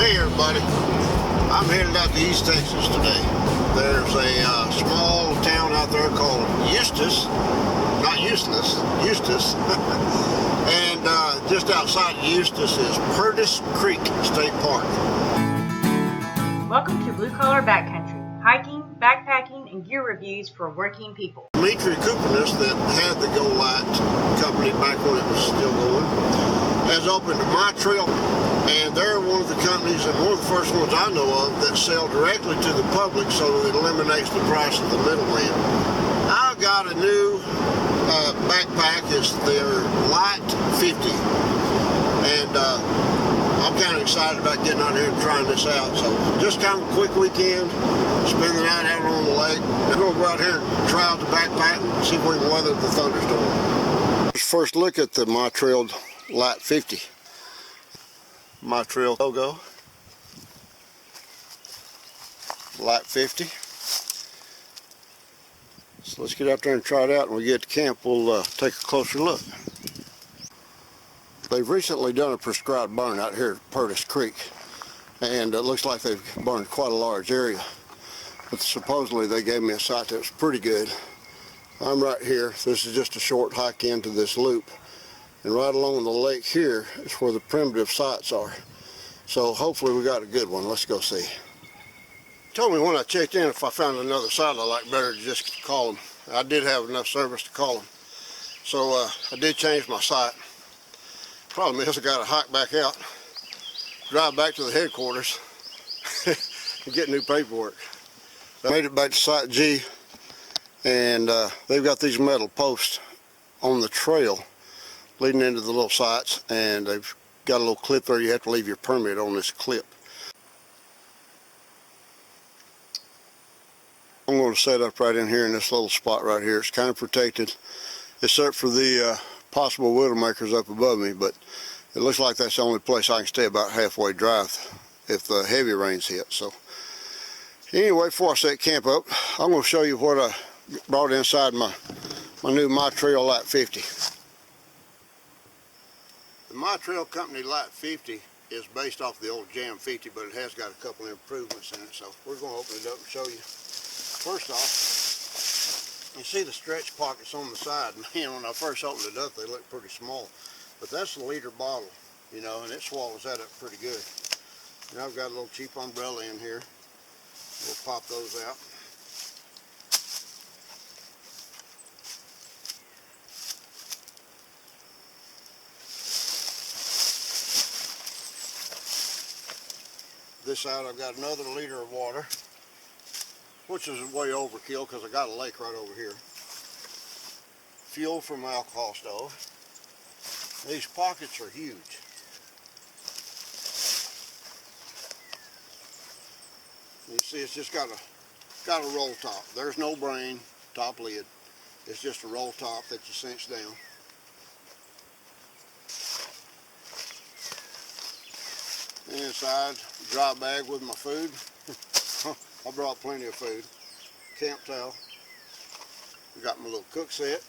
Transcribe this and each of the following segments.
Hey everybody, I'm headed out to East Texas today. There's a small town out there called Eustis, not useless, Eustis. And just outside of Eustis is Purtis Creek State Park. Welcome to Blue Collar Backcountry, hiking, backpacking, and gear reviews for working people. Purtis that had the Go Light company back when it was still going has opened MyTrail, and they're one of the companies and one of the first ones I know of that sell directly to the public, so that it eliminates the price of the middleman. I've got a new backpack. It's their Light 50, and I'm kind of excited about getting out here and trying this out. So just kind of a quick weekend, spend the night out on the lake. We're going to go out here and try out the backpack and see if we can weather the thunderstorm. First look at the MyTrail Light 50. MyTrail logo. Light 50. So let's get out there and try it out. When we get to camp, we'll take a closer look. They've recently done a prescribed burn out here at Purtis Creek, and it looks like they've burned quite a large area. But supposedly they gave me a site that was pretty good. I'm right here. This is just a short hike into this loop, and right along the lake here is where the primitive sites are. So hopefully we got a good one. Let's go see. Told me when I checked in, if I found another site I like better, to just call them. I did have enough service to call them, so I did change my site. Problem is I got to hike back out, drive back to the headquarters, and get new paperwork. I made it back to Site G, and they've got these metal posts on the trail leading into the little sites, and they've got a little clip there. You have to leave your permit on this clip. I'm going to set up right in here in this little spot right here. It's kind of protected, except for the possible widowmakers up above me, but it looks like that's the only place I can stay about halfway drive if the heavy rains hit. So anyway, before I set camp up, I'm going to show you what I brought inside my new MyTrail Light 50. The MyTrail Company Light 50 is based off the old Jam 50, but it has got a couple of improvements in it, so we're going to open it up and show you. First off, you see the stretch pockets on the side. Man, when I first opened it up, they looked pretty small. But that's the liter bottle, you know, and it swallows that up pretty good. Now I've got a little cheap umbrella in here. We'll pop those out. This side I've got another liter of water, which is way overkill because I got a lake right over here. Fuel from my alcohol stove. These pockets are huge. You see, it's just got a roll top. There's no brain top lid. It's just a roll top that you cinch down. Inside, dry bag with my food. I brought plenty of food. Camp towel. Got my little cook set.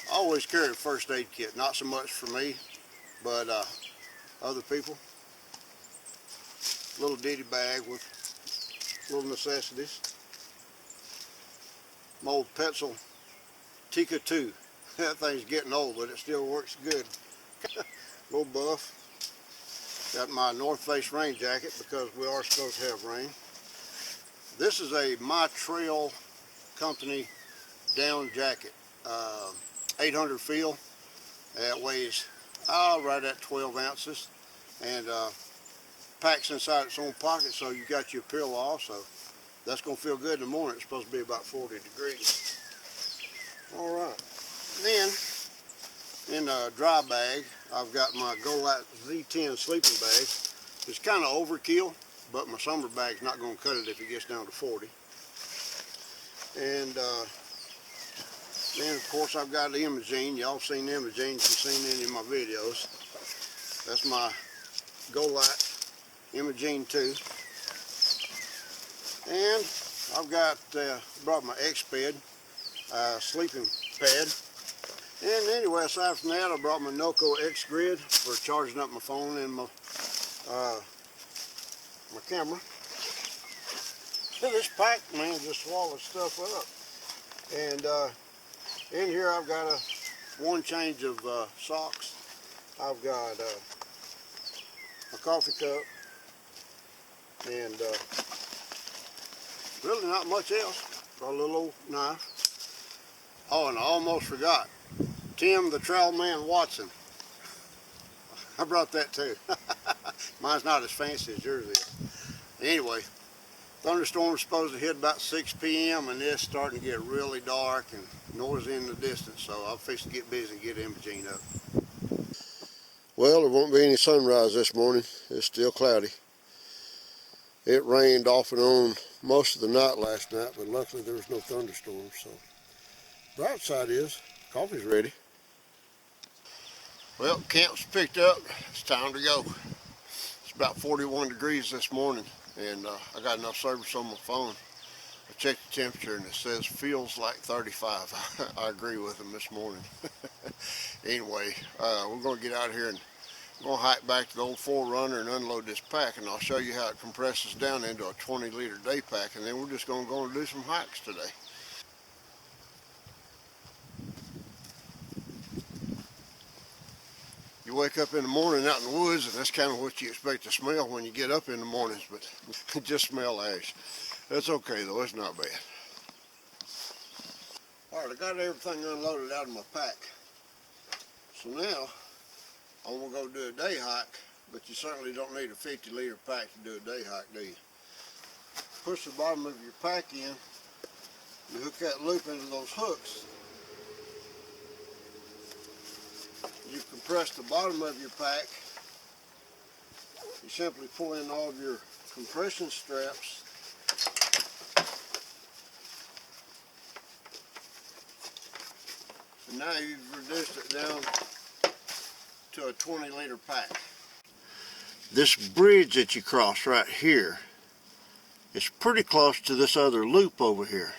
I always carry a first aid kit, not so much for me, but other people. Little ditty bag with little necessities. My old Petzl Tika 2. That thing's getting old, but it still works good. Little buff. Got my North Face rain jacket because we are supposed to have rain. This is a MyTrail Company down jacket. 800 feel. It weighs right at 12 ounces. And packs inside its own pocket, so you got your pill off. So that's going to feel good in the morning. It's supposed to be about 40 degrees. Alright. Then, in a dry bag, I've got my Go Light Z10 sleeping bag. It's kind of overkill, but my summer bag's not going to cut it if it gets down to 40. And then of course I've got the Imogene. Y'all seen the Imogene if you've seen any of my videos. That's my Go Light Imogene 2. And I've got brought my X-Bed sleeping pad. And anyway, aside from that, I brought my Noco X Grid for charging up my phone and my my camera. This pack, man, just swallows stuff up. And in here I've got one change of socks. I've got a coffee cup, and really not much else. Got a little old knife. Oh, and I almost forgot. Tim the Trail Man Watson. I brought that too. Mine's not as fancy as yours is. Anyway, thunderstorm's supposed to hit about 6 p.m. and it's starting to get really dark and noisy in the distance, so I'm fixing to get busy and get Imogene up. Well, there won't be any sunrise this morning. It's still cloudy. It rained off and on most of the night last night, but luckily there was no thunderstorm. So, bright side is, coffee's ready. Well, camp's picked up. It's time to go. It's about 41 degrees this morning, and I got enough service on my phone. I checked the temperature and it says feels like 35. I agree with them this morning. Anyway, we're going to get out of here and I'm going to hike back to the old 4Runner and unload this pack, and I'll show you how it compresses down into a 20-liter day pack, and then we're just going to go and do some hikes today. You wake up in the morning out in the woods, and that's kind of what you expect to smell when you get up in the mornings, but just smell ash. That's okay though, it's not bad. Alright, I got everything unloaded out of my pack. So now, I'm going to go do a day hike, but you certainly don't need a 50-liter pack to do a day hike, do you? Push the bottom of your pack in, you hook that loop into those hooks. You compress the bottom of your pack. You simply pull in all of your compression straps. And now you've reduced it down to a 20-liter pack. This bridge that you cross right here is pretty close to this other loop over here.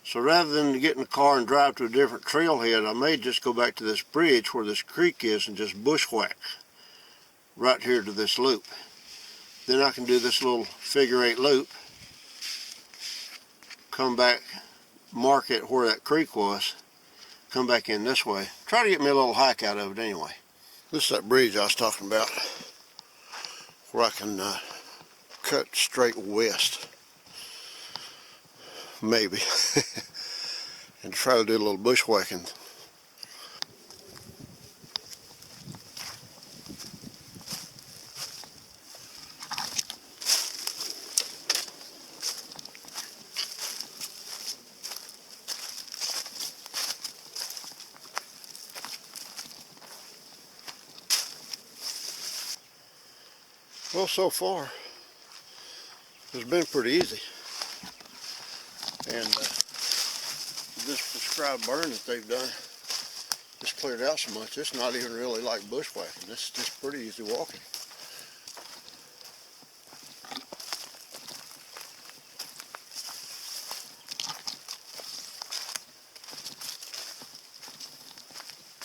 So rather than get in the car and drive to a different trailhead, I may just go back to this bridge where this creek is and just bushwhack right here to this loop. Then I can do this little figure-8 loop, come back, mark it where that creek was, come back in this way. Try to get me a little hike out of it anyway. This is that bridge I was talking about, where I can cut straight west, maybe, and try to do a little bushwhacking. Well, so far, it's been pretty easy. And this prescribed burn that they've done just cleared out so much. It's not even really like bushwhacking. It's just pretty easy walking.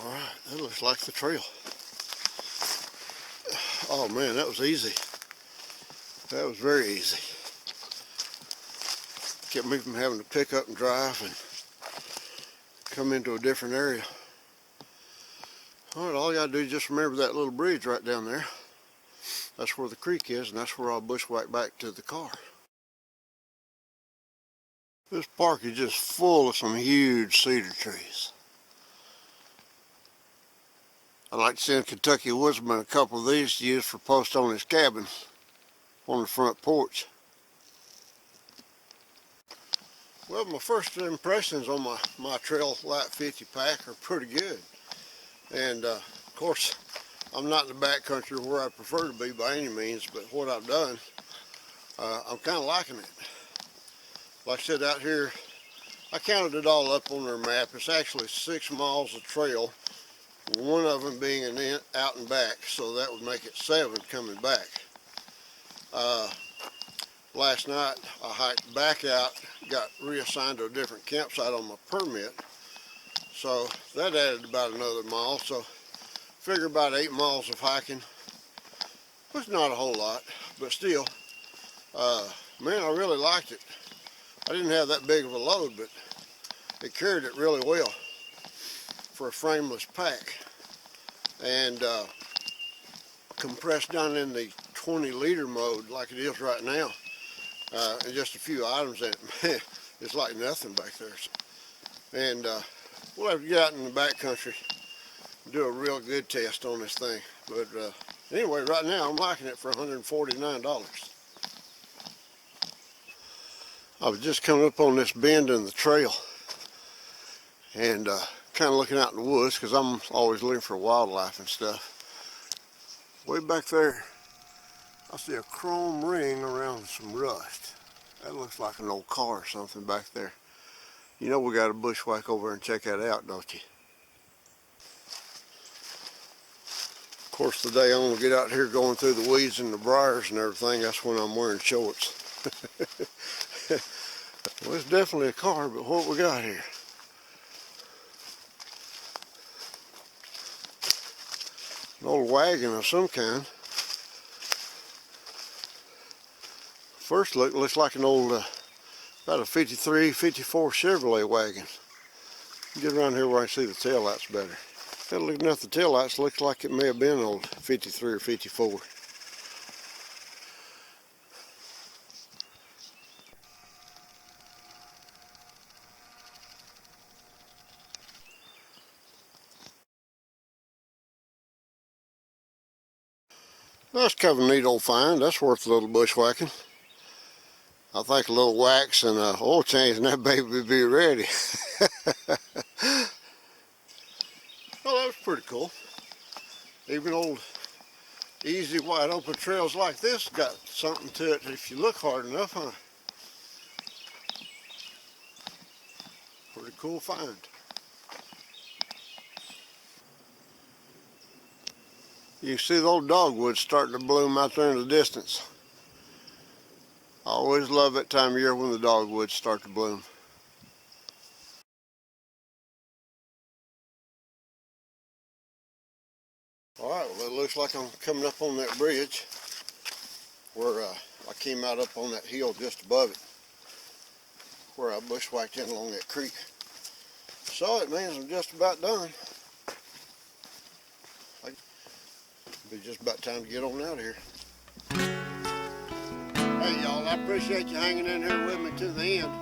All right, that looks like the trail. Oh man, that was easy. That was very easy. Kept me from having to pick up and drive and come into a different area. All right, all you gotta do is just remember that little bridge right down there. That's where the creek is, and that's where I'll bushwhack back to the car. This park is just full of some huge cedar trees. I'd like to send Kentucky Woodsman a couple of these to use for post on his cabin on the front porch. Well, my first impressions on my MyTrail Light 50 pack are pretty good. And of course, I'm not in the backcountry where I prefer to be by any means, but what I've done, I'm kind of liking it. Like I said, out here, I counted it all up on their map. It's actually 6 miles of trail, one of them being an out and back, so that would make it 7 coming back. Last night I hiked back out, got reassigned to a different campsite on my permit, so that added about another mile, so figure about 8 miles of hiking. It's not a whole lot, but still, man, I really liked it. I didn't have that big of a load, but it carried it really well for a frameless pack. And compressed down in the 20-liter mode like it is right now, and just a few items in it, man, it's like nothing back there. And we'll have to get out in the backcountry and do a real good test on this thing. But anyway, right now I'm liking it for $149. I was just coming up on this bend in the trail and kind of looking out in the woods because I'm always looking for wildlife and stuff. Way back there, I see a chrome ring around some rust. That looks like an old car or something back there. You know we got to bushwhack over and check that out, don't you? Of course, the day I'm going to get out here going through the weeds and the briars and everything, that's when I'm wearing shorts. Well, it's definitely a car, but what we got here? An old wagon of some kind. First look, looks like an old, about a 53, 54 Chevrolet wagon. Get around here where I can see the taillights better. Looking at the taillights, looks like it may have been an old 53 or 54. That's kind of a neat old find. That's worth a little bushwhacking. I think a little wax and an oil change and that baby would be ready. Well, that was pretty cool. Even old easy wide open trails like this got something to it if you look hard enough, huh? Pretty cool find. You can see the old dogwood starting to bloom out there in the distance. I always love that time of year when the dogwoods start to bloom. Alright, well it looks like I'm coming up on that bridge where I came out up on that hill just above it where I bushwhacked in along that creek. So it means I'm just about done. It'll be just about time to get on out of here. Hey y'all, I appreciate you hanging in here with me to the end.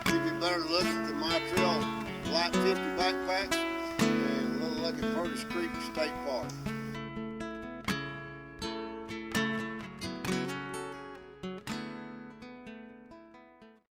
Give you a better look at the MyTrail Light 50 backpacks and a little look at Purtis Creek State Park.